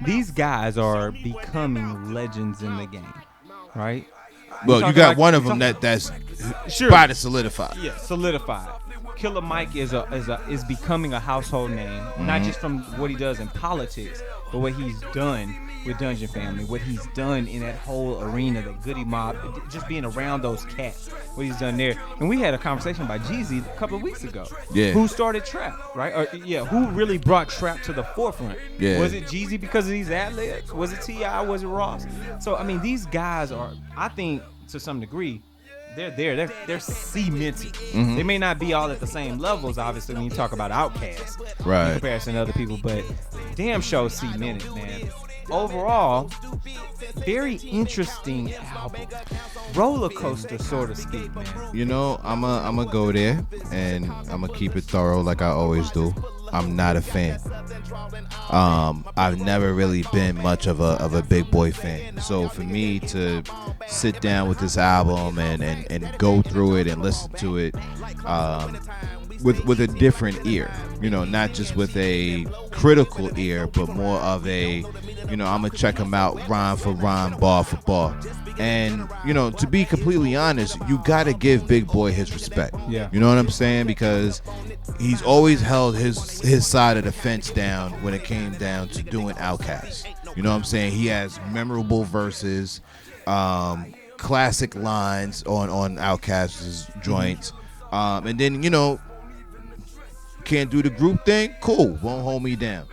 [SPEAKER 2] These guys are becoming legends in the game, right?
[SPEAKER 3] well, you
[SPEAKER 2] talking
[SPEAKER 3] got
[SPEAKER 2] like-
[SPEAKER 3] one of
[SPEAKER 2] you
[SPEAKER 3] them that's
[SPEAKER 2] Sure.
[SPEAKER 3] spot is solidified.
[SPEAKER 2] Yeah, solidified. Killer Mike is becoming a household name, not just from what he does in politics, but what he's done with Dungeon Family, what he's done in that whole arena, the Goody Mob, just being around those cats, what he's done there. And we had a conversation about Jeezy a couple of weeks ago.
[SPEAKER 3] Yeah.
[SPEAKER 2] Who started trap, right? Or who really brought trap to the forefront?
[SPEAKER 3] Yeah.
[SPEAKER 2] Was it Jeezy because of these ad-libs? Was it T.I.? Was it Ross? So, I mean, these guys are, I think, to some degree, they're there. They're cemented.
[SPEAKER 3] Mm-hmm.
[SPEAKER 2] They may not be all at the same levels, obviously, when you talk about Outkast
[SPEAKER 3] Right.
[SPEAKER 2] in comparison to other people, but damn show cemented, man. Overall, very interesting album. Roller coaster, so to speak, man.
[SPEAKER 3] You know, I'm a go there, and I'm gonna keep it thorough like I always do. I'm not a fan. I've never really been much of a Big Boi fan. So for me to sit down with this album and go through it and listen to it with a different ear, you know, not just with a critical ear, but more of a, you know, I'm gonna check them out rhyme for rhyme, bar for bar. And, you know, to be completely honest, you gotta give Big Boi his respect.
[SPEAKER 2] Yeah.
[SPEAKER 3] You know what I'm saying? Because he's always held his side of the fence down when it came down to doing Outkast. You know what I'm saying? He has memorable verses, classic lines on Outkast's joints. And then, you know, can't do the group thing? Cool, won't hold me down.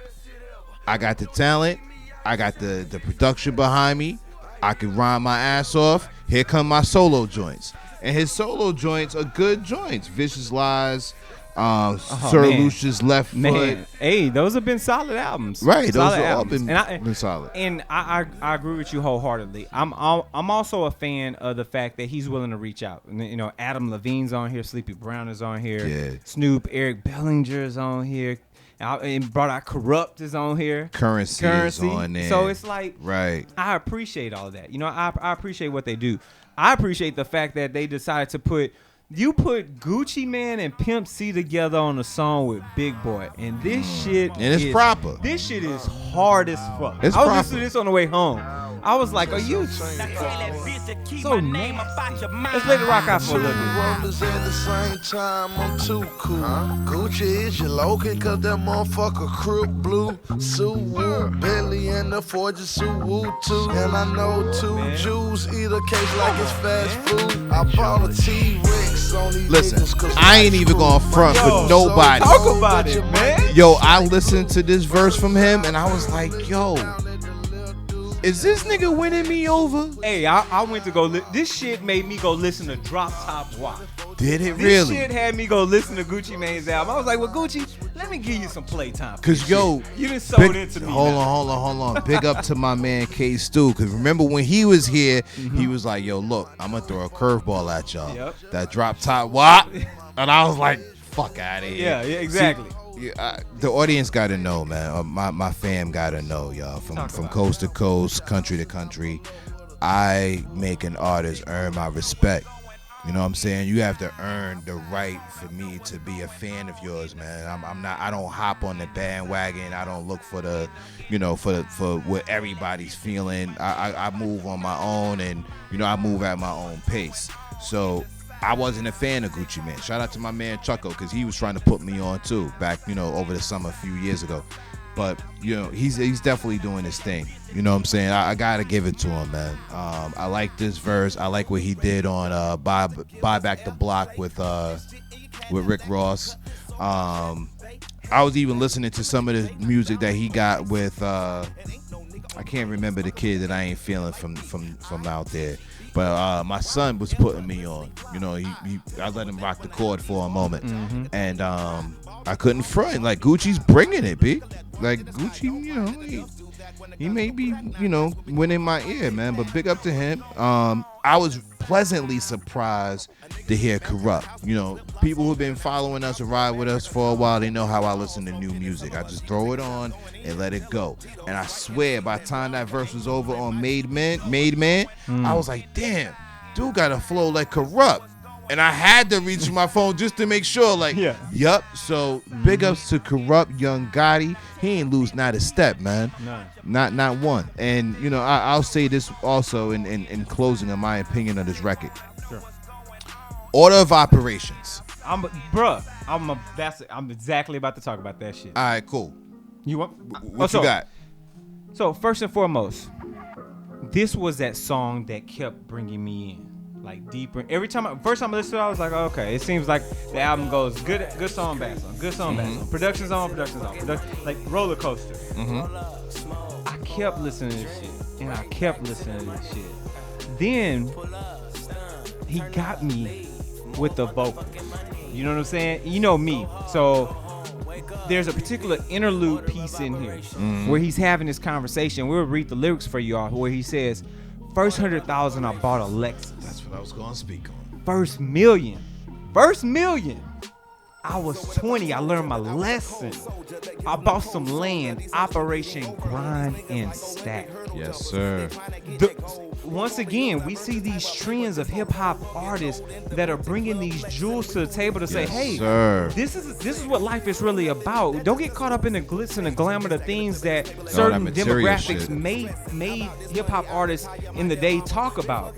[SPEAKER 3] I got the talent. I got the production behind me. I can rhyme my ass off. Here come my solo joints. And his solo joints are good joints. Vicious Lies, Sir
[SPEAKER 2] man.
[SPEAKER 3] Lucia's Left
[SPEAKER 2] Man,
[SPEAKER 3] Foot.
[SPEAKER 2] hey, those have been solid albums.
[SPEAKER 3] Right, those
[SPEAKER 2] Solid
[SPEAKER 3] have all
[SPEAKER 2] albums.
[SPEAKER 3] been solid.
[SPEAKER 2] And I agree with you wholeheartedly. I'm also a fan of the fact that he's willing to reach out. And, you know, Adam Levine's on here, Sleepy Brown is on here,
[SPEAKER 3] Yeah.
[SPEAKER 2] Snoop, Eric Bellinger is on here, and brought out Corrupt is on here.
[SPEAKER 3] Currency is on there.
[SPEAKER 2] So it's like,
[SPEAKER 3] right.
[SPEAKER 2] I appreciate all that. You know, I appreciate what they do. I appreciate the fact that they decided to put Gucci Mane and Pimp C together on a song with Big Boi, and this shit
[SPEAKER 3] And it's proper.
[SPEAKER 2] This shit is hard as fuck.
[SPEAKER 3] It's
[SPEAKER 2] I was
[SPEAKER 3] proper.
[SPEAKER 2] listening to this on the way home. I was like, are you so nasty? Let's let it rock out for a little bit.
[SPEAKER 6] Rollers at the same time, I'm too cool. Gucci is your Logan, cause that motherfucker crook blue. Sue Woo, Billy and the Forger Sue Woo too. And I know two Jews eat a cake like it's fast food. I bought a T-Rex on these
[SPEAKER 3] Listen,
[SPEAKER 6] niggas, cause
[SPEAKER 3] I ain't even gonna front with nobody.
[SPEAKER 2] Talk about it, man.
[SPEAKER 3] Yo, I listened to this verse from him and I was like, yo, is this nigga winning me over?
[SPEAKER 2] Hey, I went to go. This shit made me go listen to Drop Top Walk.
[SPEAKER 3] Did it
[SPEAKER 2] This
[SPEAKER 3] really?
[SPEAKER 2] shit had me go listen to Gucci Mane's album. I was like, well, Gucci, let me give you some playtime. for
[SPEAKER 3] Cause
[SPEAKER 2] this
[SPEAKER 3] yo,
[SPEAKER 2] shit. You done sold into me.
[SPEAKER 3] hold
[SPEAKER 2] now.
[SPEAKER 3] on. Big up to my man K Stu. Cause remember when he was here, he was like, yo, look, I'm gonna throw a curveball at y'all.
[SPEAKER 2] Yep.
[SPEAKER 3] That drop top wop. And I was like, fuck out of here.
[SPEAKER 2] Yeah, exactly.
[SPEAKER 3] The audience gotta know, man. My fam gotta know, y'all. From coast to coast, country to country, I make an artist earn my respect. You know what I'm saying? You have to earn the right for me to be a fan of yours, man. I'm not. I don't hop on the bandwagon. I don't look for the, you know, for what everybody's feeling. I move on my own, and you know, I move at my own pace. So I wasn't a fan of Gucci Mane. Shout out to my man Chucko, because he was trying to put me on too back, you know, over the summer a few years ago. But you know, he's definitely doing his thing. You know what I'm saying? I gotta give it to him, man. I like this verse. I like what he did on Buy Back the Block with Rick Ross. I was even listening to some of the music that he got with I can't remember the kid that I ain't feeling from out there. But my son was putting me on. You know, I let him rock the chord for a moment, and I couldn't front. Like, Gucci's bringing it, B. Like, Gucci, you know, he may be, you know, winning my ear, man. But big up to him. I was pleasantly surprised to hear Corrupt. You know, people who've been following us or ride with us for a while, they know how I listen to new music. I just throw it on and let it go. And I swear, by the time that verse was over on Made Man, I was like, damn, dude got a flow like Corrupt. And I had to reach my phone just to make sure, like, yup. So big ups to Corrupt, Young Gotti. He ain't lose not a step, man. Not one. And you know, I'll say this also in closing of my opinion of this record.
[SPEAKER 2] Sure.
[SPEAKER 3] Order of operations.
[SPEAKER 2] I'm exactly about to talk about that shit.
[SPEAKER 3] All right, cool.
[SPEAKER 2] You want?
[SPEAKER 3] What you got?
[SPEAKER 2] So first and foremost, this was that song that kept bringing me in, like deeper. Every time, first time I listened to it, I was like, okay, it seems like the album goes good song, bad song, good song, bad song, production's on, like roller coaster. I kept listening to this shit, and I kept listening to this shit. Then he got me with the vocals. You know what I'm saying? You know me, so. There's a particular interlude piece in here where he's having this conversation. We'll read the lyrics for you all, where he says, first 100,000 I bought a Lexus.
[SPEAKER 3] That's what I was going to speak on.
[SPEAKER 2] First million. I was 20. I learned my lesson. I bought some land. Operation Grind and Stack.
[SPEAKER 3] Yes, sir.
[SPEAKER 2] Once again, we see these trends of hip hop artists that are bringing these jewels to the table to say, "Hey, this is what life is really about." Don't get caught up in the glitz and the glamour, the things that certain demographics made hip hop artists in the day talk about.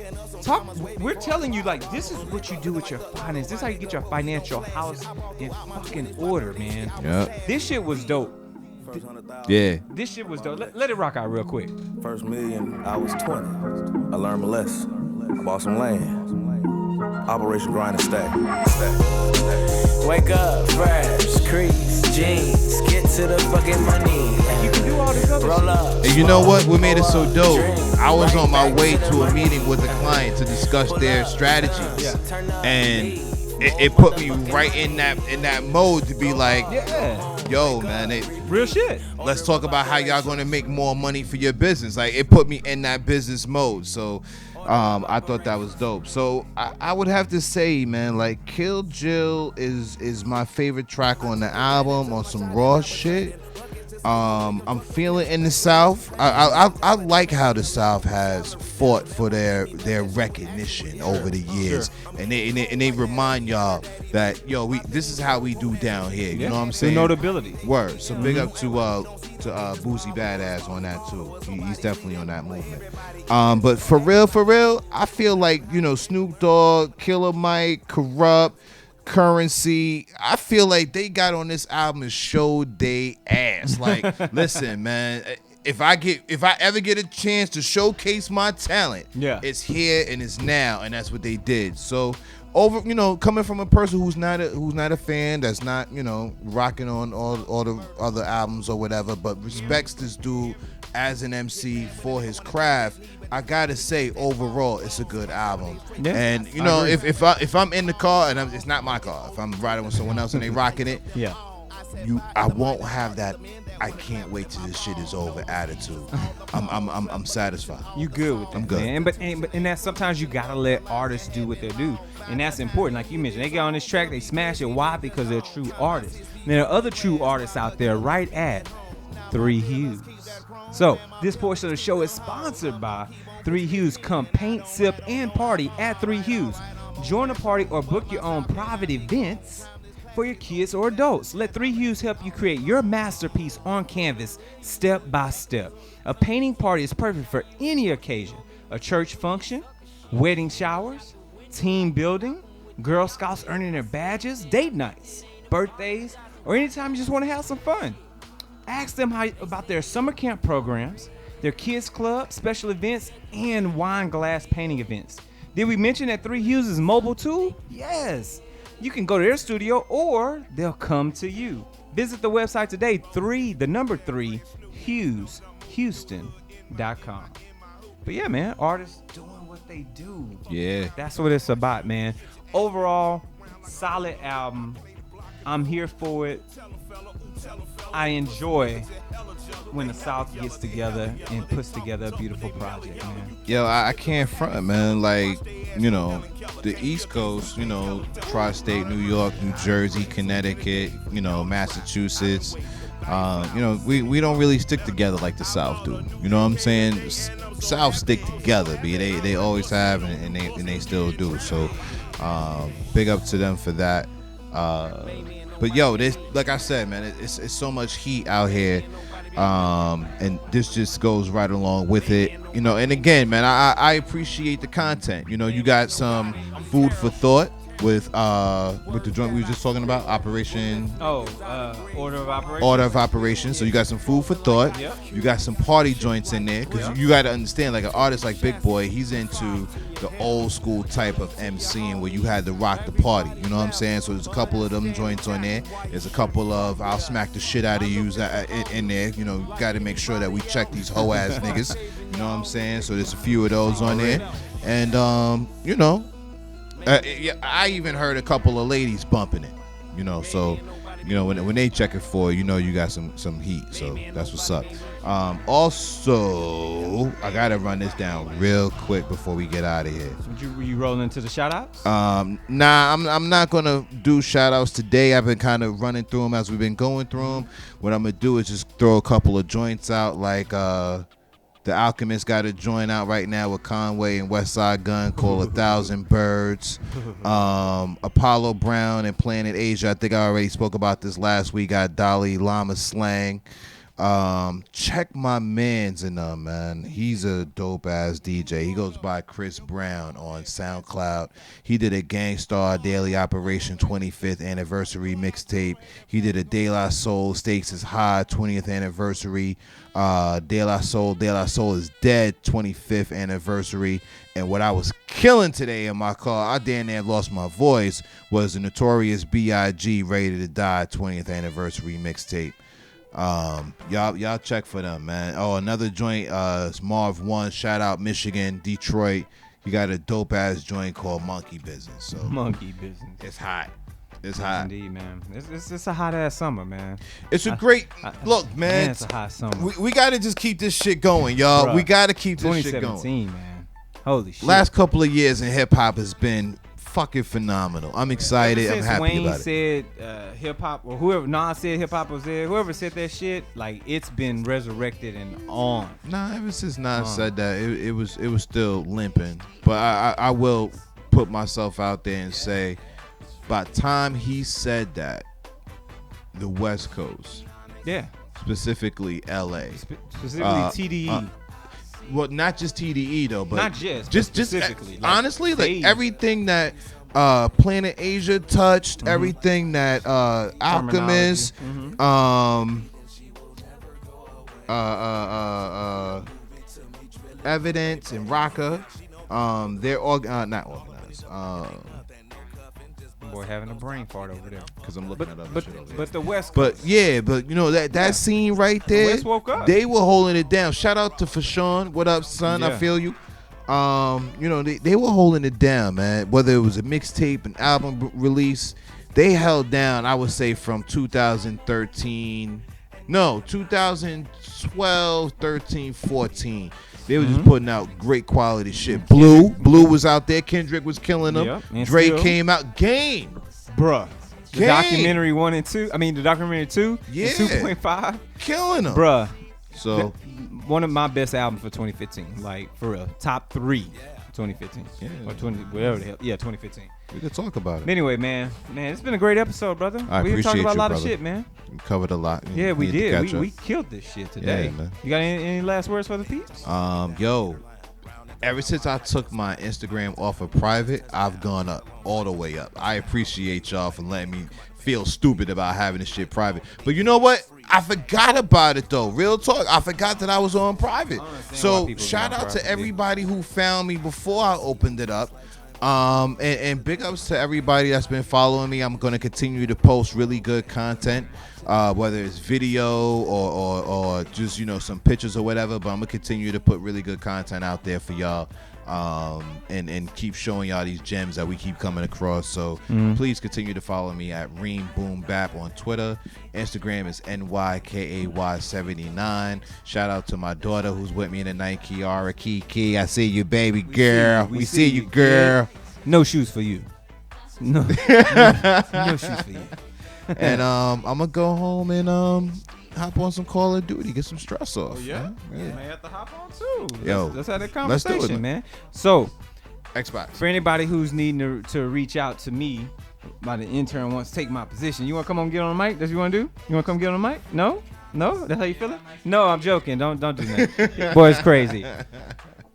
[SPEAKER 2] We're telling you, like, this is what you do with your finance. This is how you get your financial house in fucking order, man.
[SPEAKER 3] Yep.
[SPEAKER 2] This shit was dope.
[SPEAKER 3] Yeah.
[SPEAKER 2] This shit was dope. Let it rock out real quick.
[SPEAKER 7] First million, I was 20. I learned my lesson. I bought some land. Operation Grind and Stack.
[SPEAKER 4] Wake up, fresh, crease, jeans, get to the fucking money.
[SPEAKER 2] You can do all this other
[SPEAKER 4] Roll up.
[SPEAKER 3] And you know what made it so dope? I was on my way to a meeting with a client to discuss their strategies. And it put me right in that mode to be like, yo, man,
[SPEAKER 2] real shit.
[SPEAKER 3] Let's talk about how y'all gonna make more money for your business. Like, it put me in that business mode. So I thought that was dope. So I would have to say, man, like, Kill Jill is my favorite track on the album, on some raw shit. I'm feeling in the South. I like how the South has fought for their recognition over the years, and they remind y'all that, yo, this is how we do down here. You know what I'm saying?
[SPEAKER 2] The notability.
[SPEAKER 3] Word. So big up to Boosie Badass on that too. He's definitely on that movement. But for real, I feel like, you know, Snoop Dogg, Killer Mike, Corrupt, Currency, I feel like they got on this album and showed they ass. Like, listen, man, if I ever get a chance to showcase my talent, it's here and it's now, and that's what they did. So coming from a person who's not a fan, that's not, you know, rocking on all the other albums or whatever, but respects this dude as an MC for his craft, I gotta say, overall, it's a good album. Yeah, and you know, if I'm in the car and it's not my car, if I'm riding with someone else and they rocking it, I won't have that I can't wait till this shit is over attitude. I'm satisfied.
[SPEAKER 2] You good with that? I'm good. Man. And that's sometimes you gotta let artists do what they do, and that's important. Like you mentioned, they get on this track, they smash it. Why? Because they're true artists. And there are other true artists out there, right at 3 Hues. So this portion of the show is sponsored by 3 Hues. Come paint, sip, and party at 3 Hues. Join a party or book your own private events for your kids or adults. Let 3 Hues help you create your masterpiece on canvas step by step. A painting party is perfect for any occasion. A church function, wedding showers, team building, Girl Scouts earning their badges, date nights, birthdays, or anytime you just want to have some fun. Ask them about their summer camp programs, their kids club, special events, and wine glass painting events. Did we mention that 3 Hues is mobile too? Yes. You can go to their studio or they'll come to you. Visit the website today, 3 Hues, Houston.com. But yeah, man, artists doing what they do.
[SPEAKER 3] Yeah.
[SPEAKER 2] That's what it's about, man. Overall, solid album. I'm here for it. I enjoy when the South gets together and puts together a beautiful project, man.
[SPEAKER 3] Yo, I can't front, man. Like, you know, the East Coast, you know, Tri-State, New York, New Jersey, Connecticut, you know, Massachusetts. You know, we don't really stick together like the South do. You know what I'm saying? South stick together, but they always have, and they still do. So, big up to them for that. But yo, this, like I said, man, it's so much heat out here, and this just goes right along with it, you know. And again, man, I appreciate the content. You know, you got some food for thought. with the joint we were just talking about, Operation.
[SPEAKER 2] Order of Operation.
[SPEAKER 3] Order of Operation. So you got some food for thought.
[SPEAKER 2] Yep.
[SPEAKER 3] You got some party joints in there because you got to understand, like an artist like Big Boi, he's into the old school type of MCing where you had to rock the party. You know what I'm saying? So there's a couple of them joints on there. There's a couple of I'll smack the shit out of you in there. You know, got to make sure that we check these hoe ass niggas. You know what I'm saying? So there's a few of those on there, and you know. I even heard a couple of ladies bumping it, you know. So, you know, when they check it for you know you got some heat. So that's what's up. Also, I gotta run this down real quick before we get out of here.
[SPEAKER 2] Were you rolling into the shout outs?
[SPEAKER 3] Nah, I'm not gonna do shout outs today. I've been kind of running through them as we've been going through them. What I'm gonna do is just throw a couple of joints out, like The Alchemist got a joint out right now with Conway and Westside Gun called 1,000 Birds. Apollo Brown and Planet Asia, I think I already spoke about this last week, got Dalai Lama Slang. Check my man's in them, man. He's a dope ass DJ. He goes by Chris Brown on SoundCloud. He did a Gangstar Daily Operation 25th anniversary mixtape. He did a De La Soul Stakes is High 20th anniversary. De La Soul is Dead 25th anniversary. And what I was killing today in my car, I damn near lost my voice, was the Notorious B.I.G. Ready to Die 20th anniversary mixtape. Y'all check for them, man. Oh, another joint, it's Marv 1, shout out Michigan, Detroit. You got a dope ass joint called Monkey Business. So
[SPEAKER 2] Monkey Business.
[SPEAKER 3] It's hot. It's hot.
[SPEAKER 2] Indeed, man. It's a hot ass summer, man.
[SPEAKER 3] It's a great look, man.
[SPEAKER 2] It's a hot summer.
[SPEAKER 3] We gotta just keep this shit going, y'all.
[SPEAKER 2] Bruh,
[SPEAKER 3] we gotta keep this shit going.
[SPEAKER 2] 2017, man. Holy shit.
[SPEAKER 3] Last couple of years in hip hop has been fucking phenomenal. I'm excited. I'm happy
[SPEAKER 2] Wayne
[SPEAKER 3] about it.
[SPEAKER 2] said hip hop, or whoever Nas said hip hop was there. Whoever said that shit, like it's been resurrected and on.
[SPEAKER 3] Nah, ever since Nas said that, it was still limping. But I will put myself out there and say, by the time he said that, the West Coast,
[SPEAKER 2] Yeah.
[SPEAKER 3] specifically LA,
[SPEAKER 2] Specifically TDE.
[SPEAKER 3] well, not just TDE though, but
[SPEAKER 2] Not just specifically. Like,
[SPEAKER 3] honestly, like
[SPEAKER 2] phase.
[SPEAKER 3] everything that Planet Asia touched, everything that Alchemist, Evidence and Rocka, they're all not organized.
[SPEAKER 2] Boy, having a brain fart over there.
[SPEAKER 3] Because I'm looking at other shit over there.
[SPEAKER 2] But the West Coast.
[SPEAKER 3] But yeah, but you know that scene right there,
[SPEAKER 2] West woke up.
[SPEAKER 3] they were holding it down. Shout out to Fashawn. What up, son? I
[SPEAKER 2] Yeah.
[SPEAKER 3] feel you. You know, they were holding it down, man. Whether it was a mixtape, an album release, they held down, I would say, from 2012, 13, 14. They were just putting out great quality shit. Blue was out there. Kendrick was killing them.
[SPEAKER 2] Yep, and
[SPEAKER 3] Drake
[SPEAKER 2] still.
[SPEAKER 3] came out. Game.
[SPEAKER 2] Bruh. The
[SPEAKER 3] Game.
[SPEAKER 2] documentary 1 and 2. I mean, the documentary 2.
[SPEAKER 3] Yeah.
[SPEAKER 2] And 2.5.
[SPEAKER 3] Killing them.
[SPEAKER 2] Bruh.
[SPEAKER 3] So
[SPEAKER 2] One of my best albums for 2015. Like, for real. Top 3 2015.
[SPEAKER 3] Yeah.
[SPEAKER 2] Or 20, whatever the hell. Yeah, 2015.
[SPEAKER 3] we could talk about it.
[SPEAKER 2] But anyway, man, it's been a great episode, brother.
[SPEAKER 3] I
[SPEAKER 2] We
[SPEAKER 3] appreciate
[SPEAKER 2] talked about
[SPEAKER 3] you,
[SPEAKER 2] a lot
[SPEAKER 3] brother.
[SPEAKER 2] of shit, man.
[SPEAKER 3] We covered a lot.
[SPEAKER 2] Yeah, we
[SPEAKER 3] need to
[SPEAKER 2] did.
[SPEAKER 3] catch
[SPEAKER 2] We
[SPEAKER 3] up.
[SPEAKER 2] killed this shit today.
[SPEAKER 3] Yeah, man.
[SPEAKER 2] You got any last words for the peeps?
[SPEAKER 3] Yo, ever since I took my Instagram off of private, I've gone up, all the way up. I appreciate y'all for letting me feel stupid about having this shit private. But you know what? I forgot about it though. Real talk. I forgot that I was on private. So shout out to everybody who found me before I opened it up. And big ups to everybody that's been following me. I'm going to continue to post really good content, whether it's video or just, you know, some pictures or whatever. But I'm going to continue to put really good content out there for y'all, and keep showing y'all these gems that we keep coming across. So please continue to follow me at Reem Boom Bap on Twitter. Instagram is NYKAY79. Shout out to my daughter who's with me tonight, Kiara Kiki. I see you, baby girl. We see you, girl.
[SPEAKER 2] No shoes for you. No, no shoes for you.
[SPEAKER 3] And I'm gonna go home and hop on some Call of Duty, get some stress off. man.
[SPEAKER 2] May have to hop on too.
[SPEAKER 3] Yo,
[SPEAKER 2] let's have that
[SPEAKER 3] let's do it,
[SPEAKER 2] conversation,
[SPEAKER 3] man.
[SPEAKER 2] man. So,
[SPEAKER 3] Xbox.
[SPEAKER 2] for anybody who's needing to reach out to me, by the intern wants to take my position. You want to come on and get on the mic? That's what you want to do? You want to come get on the mic? No? That's how you feeling? No, I'm joking. Don't do that. Boy, it's crazy.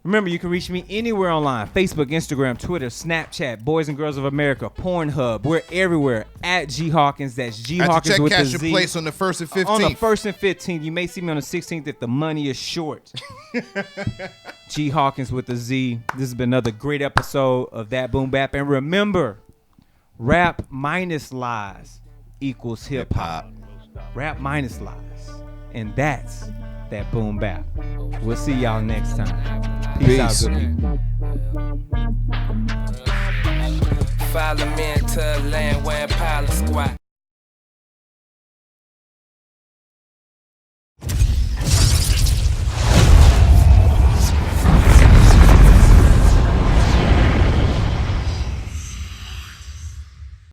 [SPEAKER 2] Remember, you can reach me anywhere online. Facebook, Instagram, Twitter, Snapchat, Boys and Girls of America, Pornhub. We're everywhere at G Hawkins. That's G Hawkins
[SPEAKER 3] check
[SPEAKER 2] with
[SPEAKER 3] cash
[SPEAKER 2] the
[SPEAKER 3] your
[SPEAKER 2] Z.
[SPEAKER 3] place on the 1st and 15th.
[SPEAKER 2] On the 1st and 15th. You may see me on the 16th if the money is short. G Hawkins with the Z. This has been another great episode of That Boom Bap. And remember, rap minus lies equals hip hop. Rap minus lies. And that's That Boom Bap. We'll see y'all next time. Peace out, good people.
[SPEAKER 8] Follow me into a land where pilot squat.